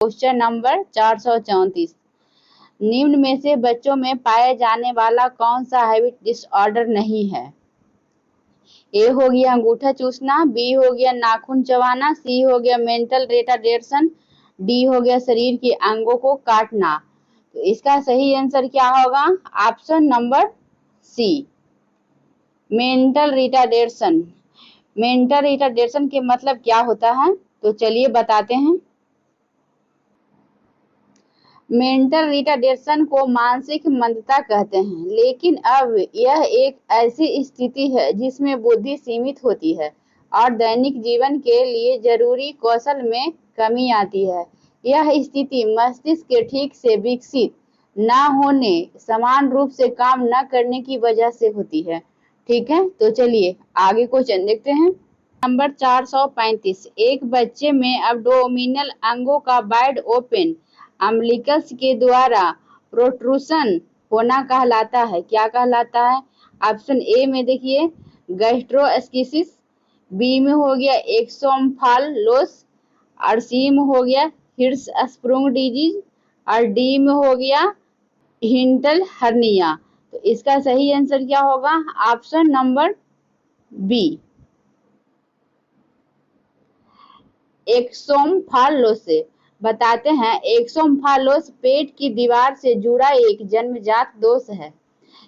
Question number 434। निम्न में से बच्चों में पाए जाने वाला कौन सा हैबिट डिसऑर्डर नहीं है? ए हो गया अंगूठा चूसना, बी हो गया नाखून चबाना, सी हो गया मेंटल रिटार्डेशन, डी हो गया शरीर के अंगों को काटना। तो इसका सही आंसर क्या होगा? Option number C, mental retardation. Mental retardation के मतलब क्या होता है, तो चलिए बताते हैं। मेंटल रिटार्डेशन को मानसिक मंदता कहते हैं, लेकिन अब यह एक ऐसी स्थिति है जिसमें बुद्धि सीमित होती है और दैनिक जीवन के लिए जरूरी कौशल में कमी आती है। यह स्थिति मस्तिष्क के ठीक से विकसित न होने, समान रूप से काम न करने की वजह से होती है। ठीक है, तो चलिए आगे क्वेश्चन देखते हैं। नंबर 435। एक बच्चे में अब्डोमिनल अंगों का वाइड ओपन अम्बिलिकस के द्वारा प्रोट्रूशन होना कहलाता है, क्या कहलाता है? ऑप्शन ए में देखिए गैस्ट्रोस्किसिस, बी में हो गया एक्सोम्फालोस, और सी में हो गया हिर्शस्प्रुंग डिजीज, और डी में हो गया हिंटल हर्निया। तो इसका सही आंसर क्या होगा? Option number B, exomphalos. बताते हैं, एक्सोम्फालोस पेट की दीवार से जुड़ा एक जन्मजात दोष है।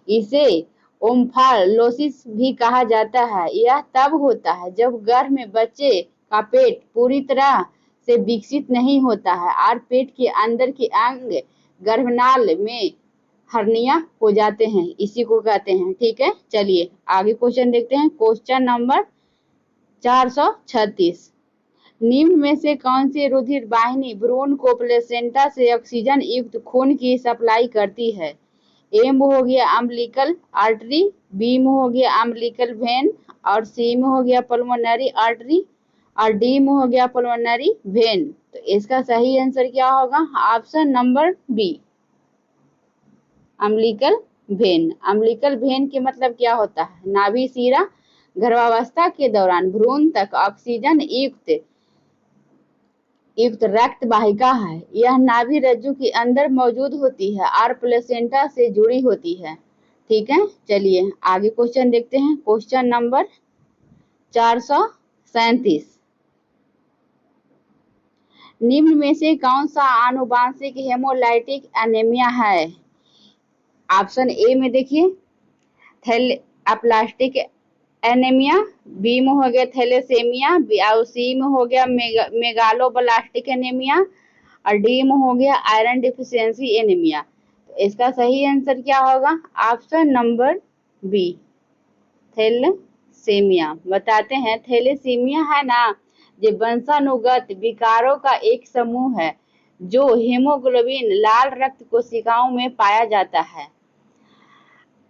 इसे ओम्फालोसिस भी कहा जाता है। यह तब होता है जब गर्भ में बच्चे का पेट पूरी तरह से विकसित नहीं होता है और पेट के अंदर के अंग गर्भनाल में हर्निया हो जाते हैं, इसी को कहते हैं। ठीक है, चलिए आगे क्वेश्चन देखते हैं। Question number 436। निम्न में से कौन सी रुधिर वाहिनी भ्रूण को प्लेसेंटा से ऑक्सीजन युक्त खून की सप्लाई करती है? ए में हो गया अम्बिलिकल आर्टरी, बी में हो गया अम्बिलिकल वेन, और सी में हो गया पल्मोनरी आर्टरी, और डी में हो गया पल्मोनरी वेन। तो इसका सही आंसर क्या होगा? Option number B, umbilical vein. Umbilical vein के मतलब क्या होता है? नाभि शिरा गर्भावस्था के दौरान भ्रूण तक ऑक्सीजन युक्त रक्त वाहिका है। यह नाभि रज्जु के अंदर मौजूद होती है और प्लेसेंटा से जुड़ी होती है। ठीक है, चलिए आगे क्वेश्चन देखते हैं। Question number 437। निम्न में से कौन सा आनुवांशिक हेमोलाइटिक एनीमिया है? ऑप्शन ए में देखिए थैलेप्लास्टिक एनीमिया, बी में हो गया थैलेसेमिया, और सी में हो गया मेगालोब्लास्टिक एनीमिया, और डी में हो गया आयरन डिफिशियंसी एनीमिया। तो इसका सही आंसर क्या होगा? Option number B, thalassaemia. बताते हैं, थैलेसेमिया है ना, ये वंशानुगत विकारों का एक समूह है जो हीमोग्लोबिन लाल रक्त कोशिकाओं में पाया जाता है।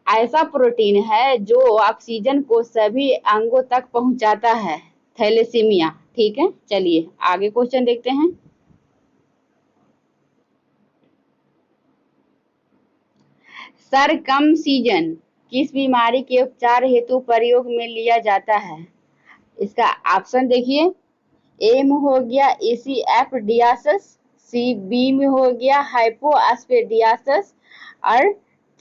ऐसा प्रोटीन है जो ऑक्सीजन को सभी अंगों तक पहुंचाता है, थैलेसीमिया। ठीक है, चलिए आगे क्वेश्चन देखते हैं। सरकमसीजन किस बीमारी के उपचार हेतु प्रयोग में लिया जाता है? इसका ऑप्शन देखिए, ए में हो गया एसीएफडियासिस, सी बी में हो गया हाइपोएस्पेडियासिस, और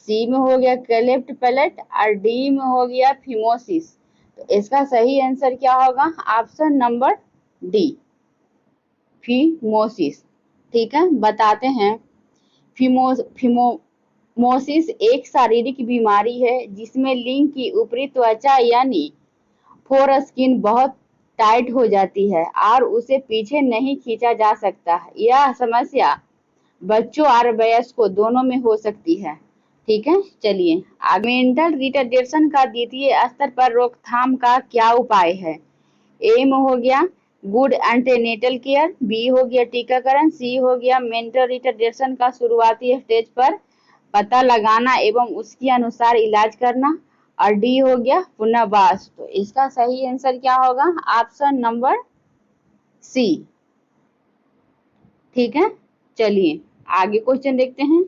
सी में हो गया क्लेफ्ट पैलेट, और डी में हो गया फिमोसिस। तो इसका सही आंसर क्या होगा? Option number D, phimosis. ठीक है, बताते हैं, फिमोसिस एक शारीरिक बीमारी है जिसमें लिंग की ऊपरी त्वचा यानी फोरस्किन बहुत टाइट हो जाती है और उसे पीछे नहीं खींचा जा सकता है। यह समस्या बच्चों और वयस्कों दोनों में हो सकती है। ठीक है, चलिए मेंटल रिटार्डेशन का द्वितीय स्तर पर रोकथाम का क्या उपाय है? ए में हो गया गुड एंटीनेटल केयर, बी हो गया टीकाकरण, सी हो गया मेंटल रिटार्डेशन का शुरुआती स्टेज पर पता लगाना एवं उसके अनुसार इलाज करना, और डी हो गया पुनर्वास। तो इसका सही आंसर क्या होगा? Option number C. ठीक है, चलिए आगे क्वेश्चन देखते हैं।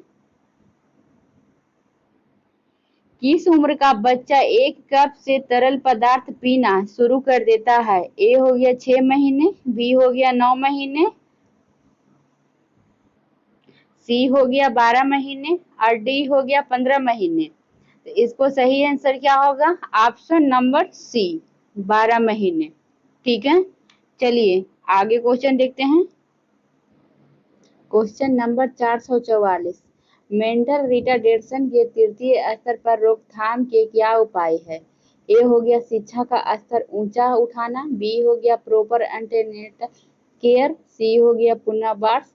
किस उम्र का बच्चा 1 कप से तरल पदार्थ पीना शुरू कर देता है? ए हो गया 6 महीने, बी हो गया 9 महीने, सी हो गया 12 महीने और डी हो गया 15 महीने। तो इसको सही आंसर क्या होगा? ऑप्शन नंबर सी, 12 महीने। ठीक है, चलिए आगे क्वेश्चन देखते हैं। क्वेश्चन नंबर 444, मेंटल रिटार्डेशन के तृतीय स्तर पर रोकथाम के क्या उपाय है? ए हो गया शिक्षा का स्तर ऊंचा उठाना, बी हो गया प्रॉपर एंटीनेटल केयर, सी हो गया पुनर्वास,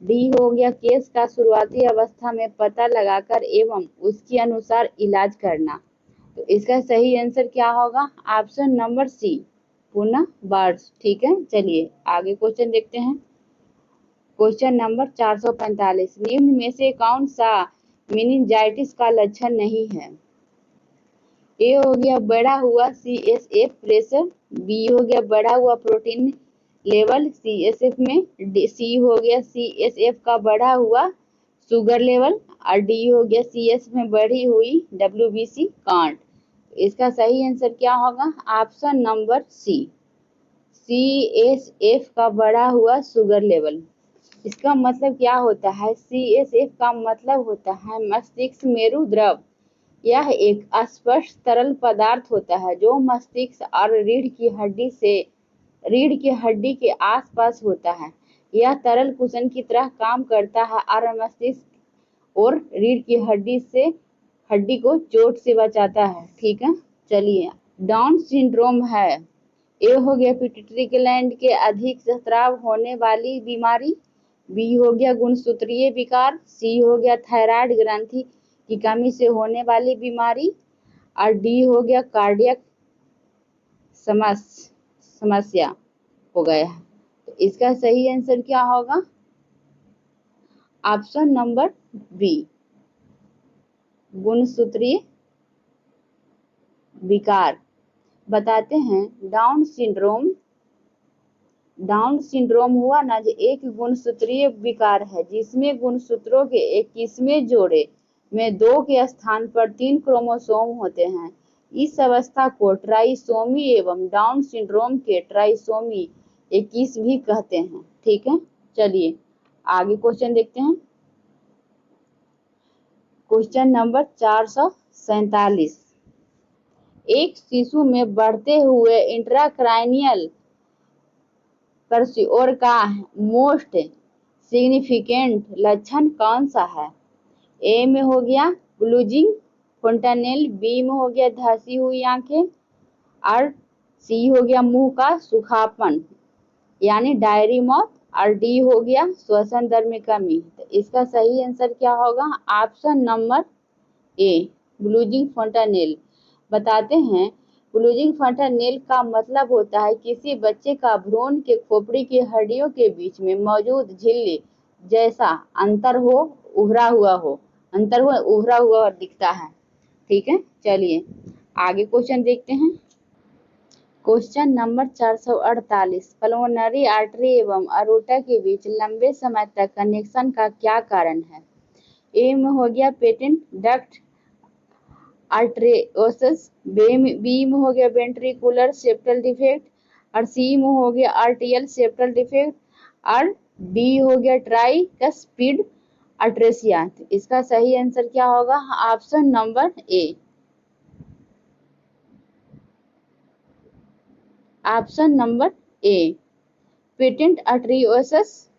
डी हो गया केस का शुरुआती अवस्था में पता लगाकर एवं उसके अनुसार इलाज करना। तो इसका सही आंसर क्या होगा? ऑप्शन नंबर सी, पुनर्वास। ठीक है, चलिए आगे क्वेश्चन देखते हैं। क्वेश्चन नंबर 445, निम्न में से कौन सा मेनिंजाइटिस का लक्षण नहीं है? ए हो गया बढ़ा हुआ CSF प्रेशर, बी हो गया बढ़ा हुआ प्रोटीन लेवल CSF में, सी हो गया CSF का बढ़ा हुआ शुगर लेवल, और डी हो गया CSF में बढ़ी हुई WBC काउंट। इसका सही आंसर क्या होगा? ऑप्शन नंबर सी, CSF का बढ़ा हुआ शुगर लेवल। इसका मतलब क्या होता है? CSF का मतलब होता है मस्तिष्क मेरु द्रव। यह एक अस्पष्ट तरल पदार्थ होता है जो मस्तिष्क और रीढ़ की हड्डी के आसपास होता है। यह तरल कुशन की तरह काम करता है और मस्तिष्क और रीढ़ की हड्डी को चोट से बचाता है। ठीक है, चलिए डाउन सिंड्रोम है। ए हो गया पिट्यूटरी ग्लैंड के अधिक स्राव होने वाली बीमारी, बी हो गया गुणसूत्रीय विकार, सी हो गया थायराइड ग्रंथि की कमी से होने वाली बीमारी, और डी हो गया कार्डियक समस्या हो गया। तो इसका सही आंसर क्या होगा? ऑप्शन नंबर बी, गुणसूत्रीय विकार। बताते हैं डाउन सिंड्रोम हुआ ना, जो एक गुणसूत्रीय विकार है जिसमें गुणसूत्रों के 21वें जोड़े में 2 के स्थान पर 3 क्रोमोसोम होते हैं। इस अवस्था को ट्राइसोमी एवं डाउन सिंड्रोम के ट्राइसोमी 21 भी कहते हैं। ठीक है, चलिए आगे क्वेश्चन देखते हैं। क्वेश्चन नंबर 447, एक शिशु में बढ़ते हुए इंट्राक्रैनियल कर्सिओर का मोस्ट सिग्निफिकेंट लक्षण कौन सा है? ए में हो गया ब्लूजिंग फोंटानेल, बी में हो गया धसी हुई आंखें, और सी हो गया मुंह का सूखापन यानी डायरी माउथ, और डी हो गया श्वसन दर में कमी। तो इसका सही आंसर क्या होगा? Option number A, bulging fontanelle. बताते हैं, ब्लूजिंग फोंटानेल का मतलब होता है किसी बच्चे का भ्रूण के खोपड़ी की हड्डियों के बीच में मौजूद झिल्ली जैसा अंतर उभरा हुआ दिखता है। ठीक है, चलिए आगे क्वेश्चन देखते हैं। क्वेश्चन नंबर 448, पल्मोनरी आर्टरी एवं अरोटा के बीच लंबे समय तक कनेक्शन का क्या कारण है? ए में हो गया पेटेंट डक्ट आर्टेरियोसिस, बी में हो गया वेंट्रिकुलर सेप्टल डिफेक्ट, और सी में हो गया आर्टियल सेप्टल डिफेक्ट, और डी हो गया ट्राइकस्पिड अट्रेसिया। इसका सही आंसर क्या होगा? Option number A, option number A, patent arteriosus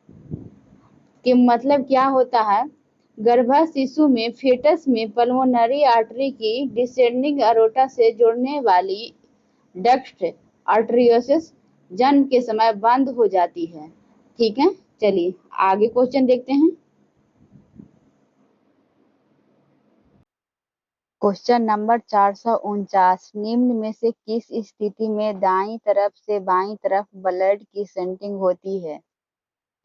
के मतलब क्या होता है? गर्भस्थ शिशु में फेटस में पल्मोनरी आर्टरी की डिसेंडिंग अरोटा से जोड़ने वाली डक्ट आर्टरियोसिस जन्म के समय बंद हो जाती है। ठीक है, चलिए आगे क्वेश्चन देखते हैं। क्वेश्चन नंबर 449, निम्न में से किस स्थिति में दाईं तरफ से बाईं तरफ ब्लड की सेंटिंग होती है?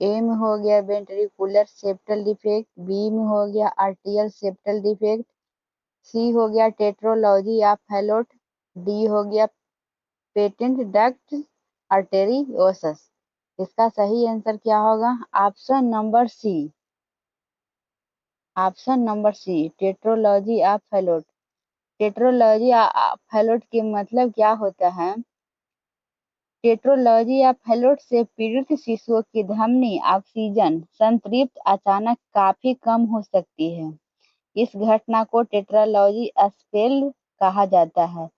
ए में हो गया वेंट्रिकुलर सेप्टल डिफेक्ट, बी में हो गया आर्टियल सेप्टल डिफेक्ट, सी हो गया टेट्रोलॉजी ऑफ फैलोट, डी हो गया पेटेंट डक्ट आर्टेरियोसिस। इसका सही आंसर क्या होगा? Option number C, option number C, tetralogy of Fallot. Tetralogy of Fallot के मतलब क्या होता है? टेट्रोलॉजी या फैलोट से पीड़ित शिशुओं की धमनी ऑक्सीजन संतृप्त अचानक काफी कम हो सकती है। इस घटना को टेट्रालॉजी स्पेल कहा जाता है,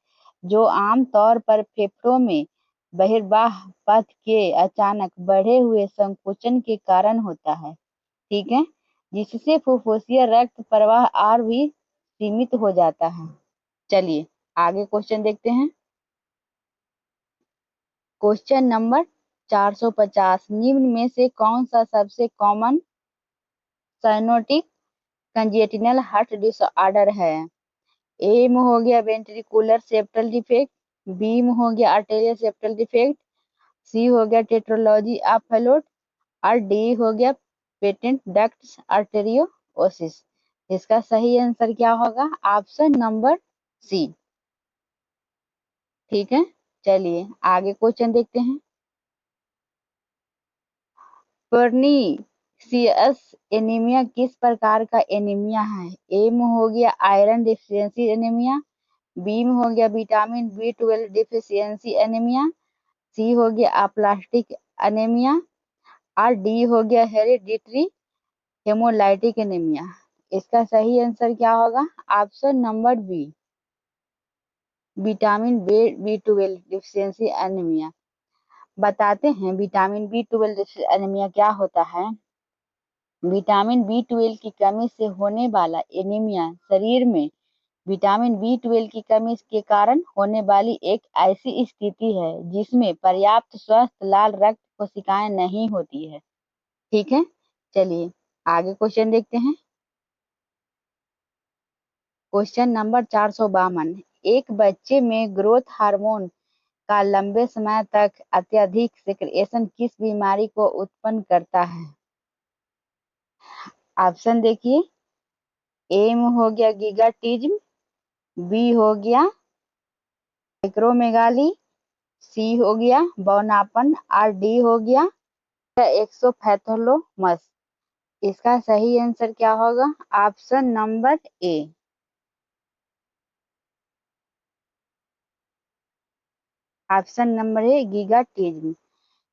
जो आमतौर पर फेफड़ों में बहिर्वाह पथ के अचानक बढ़े हुए संकुचन के कारण होता है, ठीक है, जिससे फुफ्फुसीय रक्त प्रवाह और भी सीमित हो जाता है। चलिए आगे क्वेश्चन देखते हैं। क्वेश्चन नंबर 450, निम्न में से कौन सा सबसे common cyanotic congenital heart disorder है? ए में हो गया वेंट्रिकुलर सेप्टल डिफेक्ट, बी में हो गया आर्टेरियल सेप्टल डिफेक्ट, सी हो गया टेट्रोलॉजी ऑफ फैलोट और डी हो गया पेटेंट डक्ट आर्टेरियोसिस। इसका सही आंसर क्या होगा? ऑप्शन नंबर सी, ठीक है। चलिए आगे क्वेश्चन देखते हैं। पर्नीशियस एनीमिया किस प्रकार का एनीमिया है? ए में हो गया आयरन डिफिशियंसी एनीमिया, बी में हो गया विटामिन B12 डिफिशियंसी एनीमिया, सी हो गया अप्लास्टिक एनीमिया और डी हो गया हेरिडिटरी हेमोलाइटिक एनीमिया। इसका सही आंसर क्या होगा? Option number B, vitamin B12 deficiency anaemia. बताते हैं विटामिन B12 डिफिशियंसी एनीमिया क्या होता है। विटामिन B12 की कमी से होने वाला एनीमिया शरीर में विटामिन B12 की कमी के कारण होने वाली एक ऐसी स्थिति है जिसमें पर्याप्त स्वस्थ लाल रक्त कोशिकाएं नहीं होती है, ठीक है। चलिए आगे क्वेश्चन देखते हैं। क्वेश्चन नंबर 452, एक बच्चे में ग्रोथ हार्मोन का लंबे समय तक अत्यधिक सेक्रेशन किस बीमारी को उत्पन्न करता है? ऑप्शन देखिए, ए में हो गया गिगाटिज्म, बी हो गया एक्रोमेगाली, सी हो गया बौनापन और डी हो गया एक्सोपैथोलोमस। इसका सही आंसर क्या होगा? Option number A, option number A gigantism.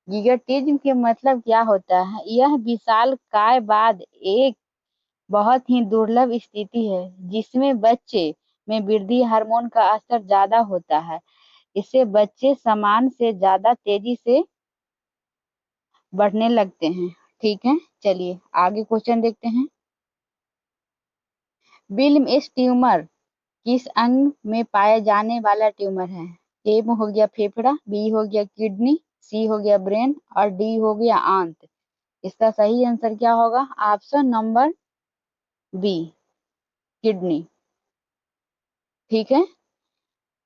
Gigantism के मतलब क्या होता है? यह विशाल काय बाद एक बहुत ही दुर्लभ स्थिति है जिसमें बच्चे में वृद्धि हार्मोन का स्तर ज्यादा होता है। इससे बच्चे सामान्य से ज्यादा तेजी से बढ़ने लगते हैं, ठीक है। चलिए आगे क्वेश्चन देखते हैं। विल्म ट्यूमर किस अंग में पाया जाने वाला ट्यूमर है? ए में हो गया फेफड़ा, बी हो गया किडनी, सी हो गया ब्रेन और डी हो गया आंत। इसका सही आंसर क्या होगा? ऑप्शन नंबर बी, किडनी, ठीक है।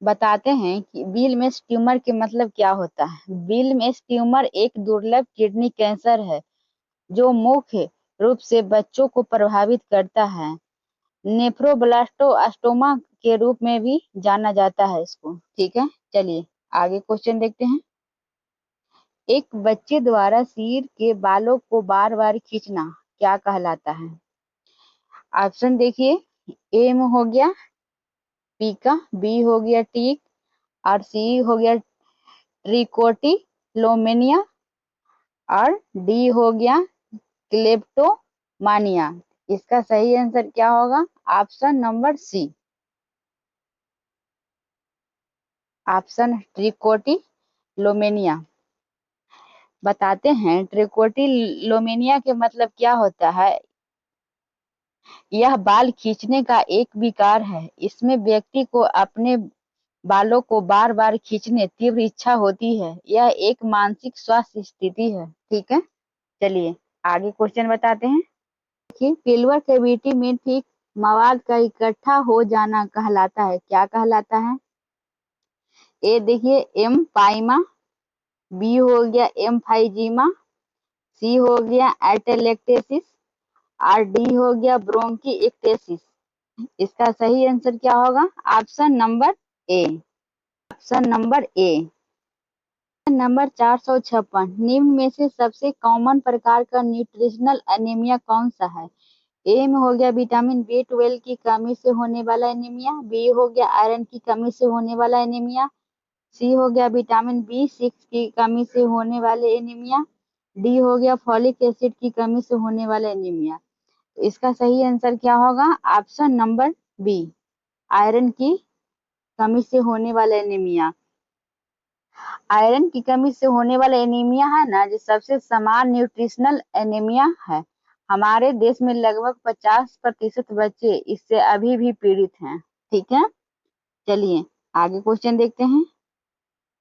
बताते हैं कि विल्म ट्यूमर के मतलब क्या होता है। विल्म ट्यूमर एक दुर्लभ किडनी कैंसर है जो मुख्य रूप से बच्चों को प्रभावित करता है। नेफ्रोब्लास्टोमा के रूप में भी जाना जाता है इसको, ठीक है। चलिए आगे क्वेश्चन देखते हैं। एक बच्चे द्वारा सिर के बालों को बार बार खींचना क्या कहलाता है? ऑप्शन देखिए, ए में हो गया पीका, बी हो गया टीक और सी हो गया ट्रिकोटिलोमेनिया और डी हो गया क्लेप्टोमानिया। इसका सही आंसर क्या होगा? Option number C, option trichotillomania. बताते हैं ट्रिकोटिलोमेनिया के मतलब क्या होता है। यह बाल खींचने का एक विकार है। इसमें व्यक्ति को अपने बालों को बार बार खींचने तीव्र इच्छा होती है। यह एक मानसिक स्वास्थ्य स्थिति है, ठीक है। चलिए आगे क्वेश्चन बताते हैं। देखिए, पिल्वर कैविटी में ठीक मवाद का इकट्ठा हो जाना कहलाता है, क्या कहलाता है? ए देखिए एम्फाइमा, बी हो गया एम्फाइजीमा, सी हो गया एटेलेक्टेसिस और डी हो गया ब्रोंकी। इसका सही आंसर क्या होगा? Option number A, option number A. Number 456, निम्न में से सबसे कॉमन प्रकार का न्यूट्रिशनल एनीमिया कौन सा है? ए में हो गया विटामिन B12 की कमी से होने वाला एनीमिया, बी हो गया आयरन की कमी से होने वाला एनीमिया, सी हो गया विटामिन B6 की कमी से होने वाले एनीमिया, डी हो गया फॉलिक एसिड की कमी से होने वाला एनीमिया। तो इसका सही आंसर क्या होगा? ऑप्शन नंबर बी, आयरन की कमी से होने वाला एनीमिया। आयरन की कमी से होने वाला एनीमिया है ना, जो सबसे सामान्य न्यूट्रिशनल एनीमिया है। हमारे देश में लगभग 50% बच्चे इससे अभी भी पीड़ित हैं। ठीक है, चलिए आगे क्वेश्चन देखते हैं।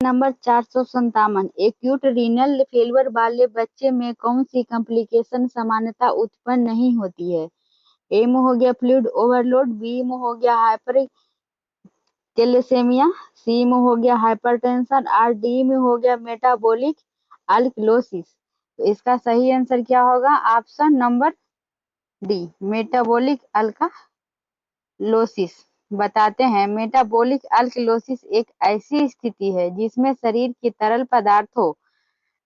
नंबर 457, एक्यूट रीनल फेलियर वाले बच्चे में कौन सी कॉम्प्लिकेशन सामान्यतः उत्पन्न नहीं होती है? ए में हो गया फ्लूइड ओवरलोड, बी में हो गया हाइपर कैल्सियमिया, सी में हो गया हाइपरटेंशन और डी में हो गया मेटाबॉलिक अल्कलोसिस। तो इसका सही आंसर क्या होगा? Option number D, metabolic alkalosis. बताते हैं, मेटाबॉलिक अल्कलोसिस एक ऐसी स्थिति है जिसमें शरीर के तरल पदार्थों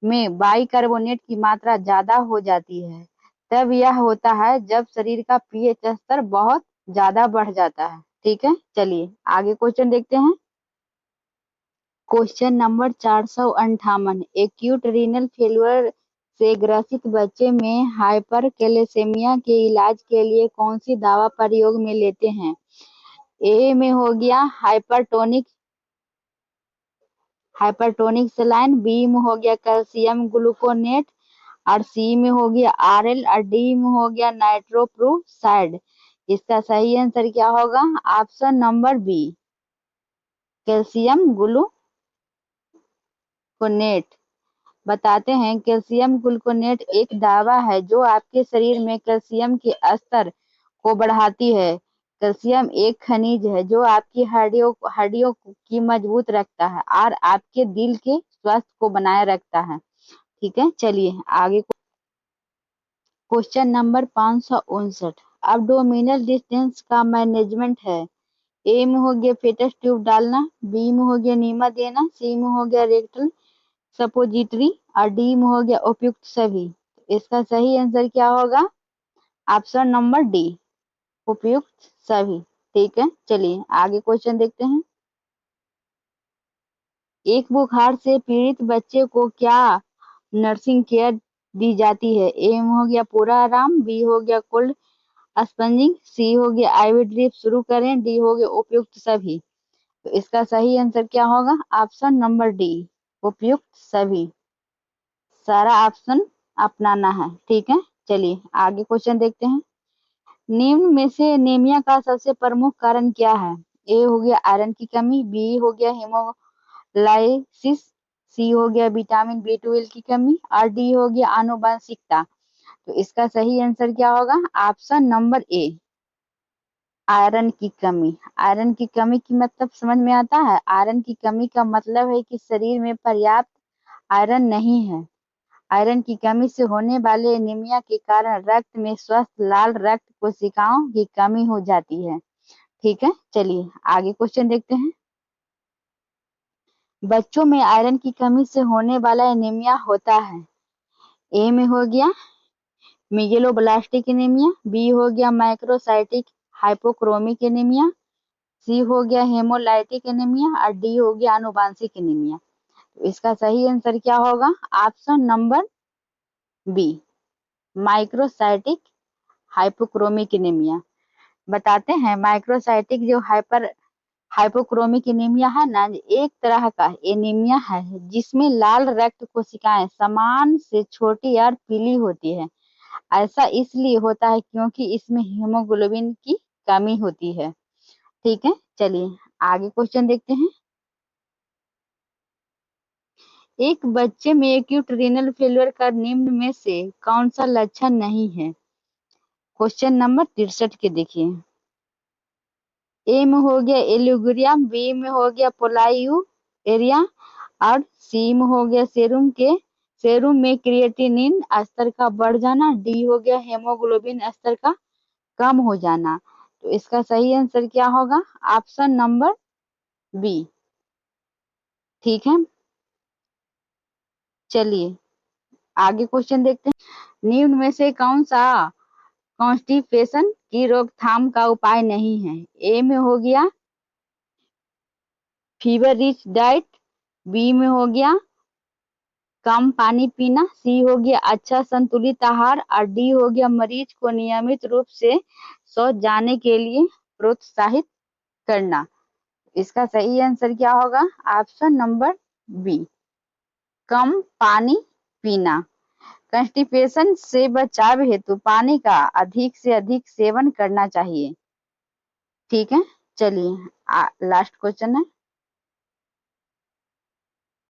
में बाइकार्बोनेट की मात्रा ज्यादा हो जाती है। तब यह होता है जब शरीर का पीएच स्तर बहुत ज्यादा बढ़ जाता है। ठीक है, चलिए आगे क्वेश्चन देखते हैं। Question number 458, acute renal failure से ग्रसित बच्चे में हाइपरकैल्सियमिया के इलाज के लिए कौन सी दवा प्रयोग में लेते हैं? ए में हो गया हाइपरटोनिक सलाइन, बी में हो गया कैल्शियम ग्लूकोनेट और सी में हो गया आरएल और डी में हो गया नाइट्रोप्रोसाइड। इसका सही आंसर क्या होगा? Option number B, calcium gluconate. बताते हैं, कैल्शियम ग्लूकोनेट एक दवा है जो आपके शरीर में कैल्शियम के स्तर को बढ़ाती है। कैल्शियम एक खनिज है जो आपकी हड्डियों की मजबूत रखता है और आपके दिल के स्वास्थ्य को बनाए रखता है। ठीक है, चलिए आगे क्वेश्चन नंबर 559, अब्डोमिनल डिस्टेंस का मैनेजमेंट है। ए में हो गया फेटस ट्यूब डालना, बी में हो गया नीमा देना, सी में हो गया रेक्टल सपोजिटरी और डी में हो गया उपयुक्त सभी। इसका सही आंसर क्या होगा? ऑप्शन नंबर डी, उपयुक्त सभी। ठीक है, चलिए आगे क्वेश्चन देखते हैं। एक बुखार से पीड़ित बच्चे को क्या नर्सिंग केयर दी जाती है? ए में हो गया पूरा आराम, बी हो गया कोल्ड स्पंजिंग, सी हो गया आईवी ड्रिप शुरू करें, डी हो गया उपयुक्त सभी। तो इसका सही आंसर क्या होगा? ऑप्शन नंबर डी, उपयुक्त सभी। सारा ऑप्शन अपनाना है। ठीक है, चलिए आगे क्वेश्चन देखते हैं। निम्न में से एनीमिया का सबसे प्रमुख कारण क्या है? ए हो गया आयरन की कमी, बी हो गया हेमोलाइसिस, सी हो गया विटामिन B12 की कमी और डी हो गया आनुवंशिकता। तो इसका सही आंसर क्या होगा? ऑप्शन नंबर ए, आयरन की कमी। आयरन की कमी की मतलब समझ में आता है? आयरन की कमी का मतलब है कि शरीर में पर्याप्त आयरन नहीं है। आयरन की कमी से होने वाले एनीमिया के कारण रक्त में स्वस्थ लाल रक्त कोशिकाओं की कमी हो जाती है। ठीक है, चलिए आगे क्वेश्चन देखते हैं। बच्चों में आयरन की कमी से होने वाला एनीमिया होता है। ए में हो गया मेगेलोब्लास्टिक एनीमिया, बी हो गया माइक्रोसाइटिक हाइपोक्रोमिक एनीमिया, सी हो गया हेमोलाइटिक एनीमिया और डी हो गया आनुवांशिक एनीमिया। तो इसका सही आंसर क्या होगा? Option number B, microcytic hypochromic anaemia. बताते हैं, माइक्रोसाइटिक जो हाइपोक्रोमिक एनीमिया है ना, एक तरह का एनीमिया है जिसमें लाल रक्त कोशिकाएं समान से छोटी और पीली होती है। ऐसा इसलिए होता है क्योंकि इसमें हीमोग्लोबिन की कमी होती है। ठीक है, चलिए आगे क्वेश्चन देखते हैं। एक बच्चे में एक्यूट रीनल फेलियर का निम्न में से कौन सा लक्षण नहीं है? क्वेश्चन नंबर 63 के देखिए। ए में हो गया एल्यूग्रिया, बी में हो गया पोलायू एरिया और सी में हो गया सेरुम में क्रिएटिनिन स्तर का बढ़ जाना, डी हो गया हेमोग्लोबिन स्तर का कम हो जाना। तो इसका सही आंसर क्या होगा? Option number B. ठीक है, चलिए आगे क्वेश्चन देखते हैं। निम्न में से कौन सा कॉन्स्टिपेशन की रोकथाम का उपाय नहीं है? ए में हो गया फीवर रिच डाइट, बी में हो गया कम पानी पीना, सी हो गया अच्छा संतुलित आहार और डी हो गया मरीज को नियमित रूप से शौच जाने के लिए प्रोत्साहित करना। इसका सही आंसर क्या होगा? ऑप्शन नंबर बी, कम पानी पीना। कंस्टिपेशन से बचाव हेतु पानी का अधिक से अधिक सेवन करना चाहिए। ठीक है, चलिए लास्ट क्वेश्चन है।